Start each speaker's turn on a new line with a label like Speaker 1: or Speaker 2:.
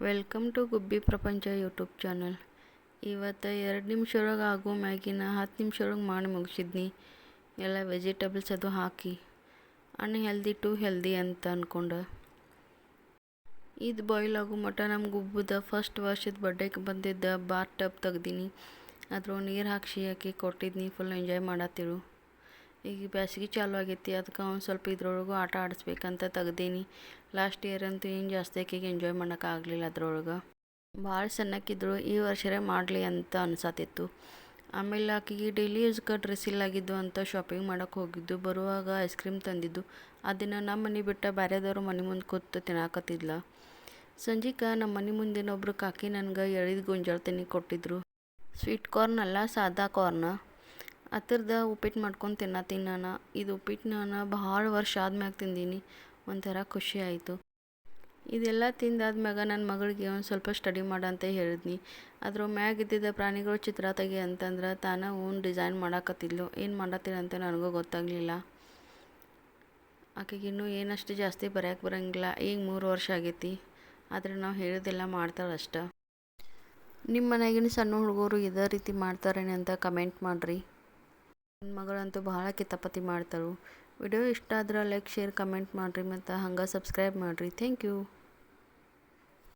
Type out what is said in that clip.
Speaker 1: Welcome to ಗುಬ್ಬಿ ಪ್ರಪಂಚ YouTube channel. ಇವತ್ತು 2 ನಿಮಿಷ ಒಳಗೆ ಆಗೋ ಮ್ಯಾಗಿನ 10 ನಿಮಿಷ ಒಳಗೆ ಮಾಡಿ ಮುಗಿಸಿದ್ನಿ. ಎಲ್ಲ ವೆಜಿಟೇಬಲ್ಸ್ ಅದು ಹಾಕಿ ಅನ್ಹೆಲ್ದಿ ಟು ಹೆಲ್ದಿ ಅಂತ ಅಂದ್ಕೊಂಡು. ಇದು ಬಾಯ್ಲ್ ಆಗೋ ಮಟ್ಟ ನಮ್ಮ ಗುಬ್ಬದ ಫಸ್ಟ್ ವರ್ಷದ ಬರ್ಡೇಗೆ ಬಂದಿದ್ದ ಬಾತ್ ಟಬ್ ತೆಗ್ದೀನಿ. ಅದ್ರ ನೀರು ಹಾಕಿ ಕೊಟ್ಟಿದ್ನಿ. Full enjoy ಮಾಡತ್ತಿರು. ಈಗ ಬೇಸಿಗೆ ಚಾಲು ಆಗೈತಿ, ಅದಕ್ಕೆ ಒಂದು ಸ್ವಲ್ಪ ಇದ್ರೊಳಗೂ ಆಟ ಆಡಿಸ್ಬೇಕಂತ ತೆಗ್ದೀನಿ. ಲಾಸ್ಟ್ ಇಯರ್ ಅಂತೂ ಏನು ಜಾಸ್ತಿ ಆಕೆಗೆ ಎಂಜಾಯ್ ಮಾಡೋಕ್ಕಾಗಲಿಲ್ಲ. ಅದ್ರೊಳಗೆ ಭಾಳ ಸಣ್ಣಕ್ಕಿದ್ರು, ಈ ವರ್ಷರೇ ಮಾಡಲಿ ಅಂತ ಅನ್ಸತ್ತಿತ್ತು. ಆಮೇಲೆ ಆಕೆಗೆ ಡೈಲಿ ಯೂಸ್ಗೆ ಡ್ರೆಸ್ ಇಲ್ಲಾಗಿದ್ದು ಅಂತ ಶಾಪಿಂಗ್ ಮಾಡೋಕ್ಕೆ ಹೋಗಿದ್ದು. ಬರುವಾಗ ಐಸ್ ಕ್ರೀಮ್ ತಂದಿದ್ದು. ಅದನ್ನು ನಮ್ಮ ಮನೆ ಬಿಟ್ಟು ಬೇರೆದವ್ರ ಮನೆ ಮುಂದೆ ಕೂತು ತಿನ್ನಾಕತ್ತಿದ್ಲ. ಸಂಜೆಗೆ ನಮ್ಮ ಮನೆ ಮುಂದಿನೊಬ್ರು ಕಾಕಿ ನನಗೆ ಎಳಿದ ಗೊಂಜಾಳ ತಿನ್ನಿ ಕೊಟ್ಟಿದ್ರು. ಸ್ವೀಟ್ ಕಾರ್ನ್ ಅಲ್ಲ, ಸಾದಾ ಕಾರ್ನ್. ಅದ್ರದ್ದು ಉಪ್ಪಿಟ್ಟು ಮಾಡ್ಕೊಂಡು ತಿನ್ನತ್ತೀನಿ ನಾನು. ಇದು ಉಪ್ಪಿಟ್ಟು ನಾನು ಭಾಳ ವರ್ಷ ಆದ್ಮ್ಯಾಗ ತಿಂದೀನಿ. ಒಂಥರ ಖುಷಿ ಆಯಿತು. ಇದೆಲ್ಲ ತಿಂದಾದ್ಮ್ಯಾಗ ನನ್ನ ಮಗಳಿಗೆ ಒಂದು ಸ್ವಲ್ಪ ಸ್ಟಡಿ ಮಾಡಂತ ಹೇಳಿದ್ನಿ. ಅದ್ರ ಮ್ಯಾಗ ಇದ್ದಿದ್ದ ಪ್ರಾಣಿಗಳು ಚಿತ್ರ ತೆಗಿ ಅಂತಂದ್ರೆ ತಾನು ಓನ್ ಡಿಸೈನ್ ಮಾಡಾಕತ್ತಿದ್ಲು. ಏನು ಮಾಡತ್ತಿಲ್ಲ ಅಂತ ನನಗೂ ಗೊತ್ತಾಗಲಿಲ್ಲ. ಆಕೆಗೆ ಇನ್ನೂ ಏನಷ್ಟು ಜಾಸ್ತಿ ಬರೆಯೋಕೆ ಬರೋಂಗಿಲ್ಲ. ಈಗ 3 ವರ್ಷ ಆಗೈತಿ. ಆದರೆ ನಾವು ಹೇಳಿದೆಲ್ಲ ಮಾಡ್ತಾಳಷ್ಟ. ನಿಮ್ಮ ಮನೆಯಾಗಿನ ಸಣ್ಣ ಹುಡುಗರು ಇದೇ ರೀತಿ ಮಾಡ್ತಾರೇನೆ ಅಂತ ಕಮೆಂಟ್ ಮಾಡಿರಿ. ನನ್ನ ಮಗಳಂತೂ ಭಾಳ ಕಿತಾಪತಿ ಮಾಡ್ತಾಳು. ವಿಡಿಯೋ ಇಷ್ಟ ಆದ್ರೆ ಲೈಕ್, ಶೇರ್, ಕಮೆಂಟ್ ಮಾಡಿರಿ ಮತ್ತು ಹಂಗೆ ಸಬ್ಸ್ಕ್ರೈಬ್ ಮಾಡಿರಿ. Thank you.